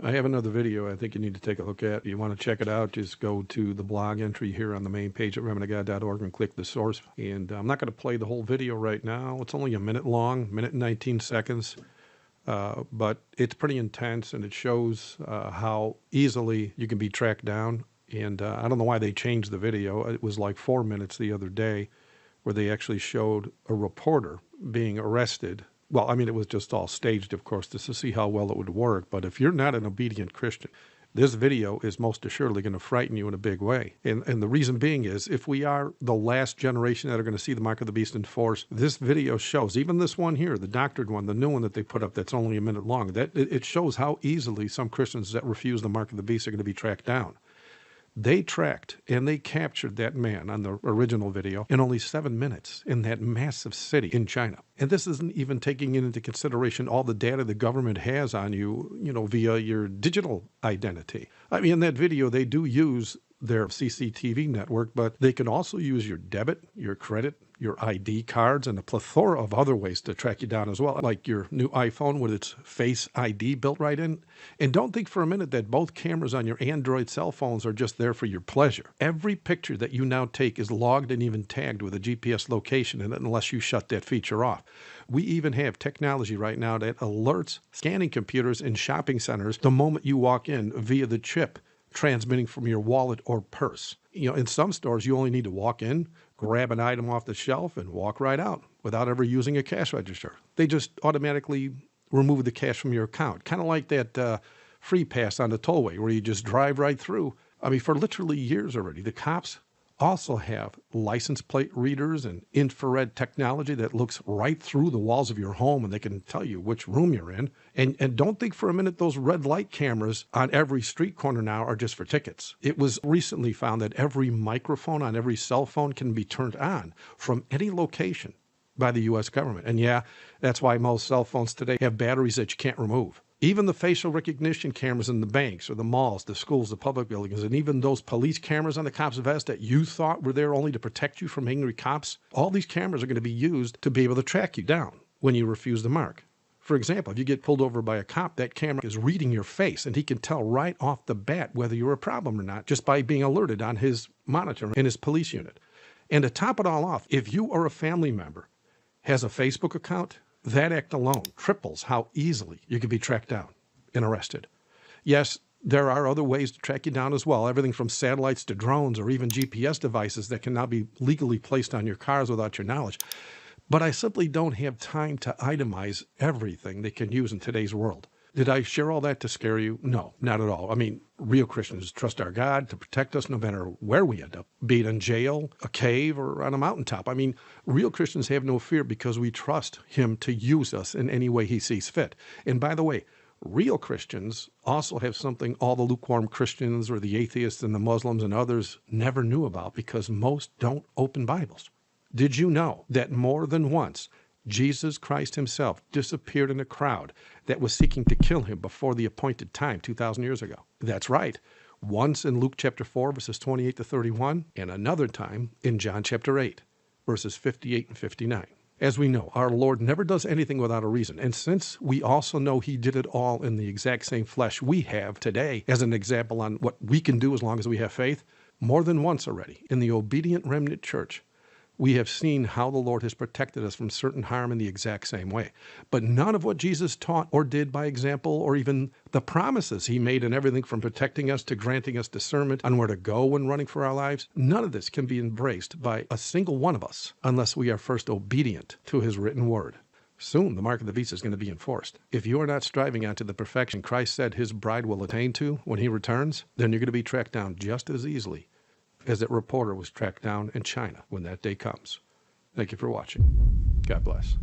I have another video I think you need to take a look at. If you want to check it out, just go to the blog entry here on the main page at remnantofgod.org and click the source. And I'm not going to play the whole video right now. It's only a minute long, minute and 19 seconds. But it's pretty intense, and it shows how easily you can be tracked down. And I don't know why they changed the video. It was like 4 minutes the other day where they actually showed a reporter being arrested. Well, I mean, it was just all staged, of course, just to see how well it would work. But if you're not an obedient Christian, this video is most assuredly going to frighten you in a big way. And the reason being is, if we are the last generation that are going to see the mark of the beast in force, this video shows, even this one here, the doctored one, the new one that they put up that's only a minute long, that it shows how easily some Christians that refuse the mark of the beast are going to be tracked down. They tracked and they captured that man on the original video in only 7 minutes in that massive city in China. And this isn't even taking into consideration all the data the government has on you, via your digital identity. I mean, in that video, they do use their CCTV network, but they can also use your debit, your credit, your ID cards, and a plethora of other ways to track you down as well, like your new iPhone with its Face ID built right in. And don't think for a minute that both cameras on your Android cell phones are just there for your pleasure. Every picture that you now take is logged and even tagged with a GPS location, and unless you shut that feature off. We even have technology right now that alerts scanning computers in shopping centers the moment you walk in via the chip transmitting from your wallet or purse. In some stores, you only need to walk in, grab an item off the shelf, and walk right out without ever using a cash register. They just automatically remove the cash from your account, kind of like that free pass on the tollway where you just drive right through. I mean, for literally years already, the cops also have license plate readers and infrared technology that looks right through the walls of your home, and they can tell you which room you're in. And don't think for a minute those red light cameras on every street corner now are just for tickets. It was recently found that every microphone on every cell phone can be turned on from any location by the U.S. government. And yeah, that's why most cell phones today have batteries that you can't remove. Even the facial recognition cameras in the banks or the malls, the schools, the public buildings, and even those police cameras on the cops' vest that you thought were there only to protect you from angry cops, all these cameras are going to be used to be able to track you down when you refuse the mark. For example, if you get pulled over by a cop, that camera is reading your face, and he can tell right off the bat whether you're a problem or not just by being alerted on his monitor in his police unit. And to top it all off, if you or a family member has a Facebook account, that act alone triples how easily you can be tracked down and arrested. Yes, there are other ways to track you down as well, everything from satellites to drones or even GPS devices that can now be legally placed on your cars without your knowledge. But I simply don't have time to itemize everything they can use in today's world. Did I share all that to scare you? No, not at all. I mean, real Christians trust our God to protect us no matter where we end up, be it in jail, a cave, or on a mountaintop. I mean, real Christians have no fear because we trust Him to use us in any way He sees fit. And by the way, real Christians also have something all the lukewarm Christians or the atheists and the Muslims and others never knew about, because most don't open Bibles. Did you know that more than once Jesus Christ Himself disappeared in a crowd that was seeking to kill Him before the appointed time 2,000 years ago? That's right. Once in Luke chapter 4, verses 28 to 31, and another time in John chapter 8, verses 58 and 59. As we know, our Lord never does anything without a reason. And since we also know He did it all in the exact same flesh we have today as an example on what we can do as long as we have faith, more than once already in the obedient remnant church, we have seen how the Lord has protected us from certain harm in the exact same way. But none of what Jesus taught or did by example, or even the promises He made in everything from protecting us to granting us discernment on where to go when running for our lives, none of this can be embraced by a single one of us unless we are first obedient to His written word. Soon the mark of the beast is going to be enforced. If you are not striving unto the perfection Christ said His bride will attain to when He returns, then you're going to be tracked down just as easily as that reporter was tracked down in China when that day comes. Thank you for watching. God bless.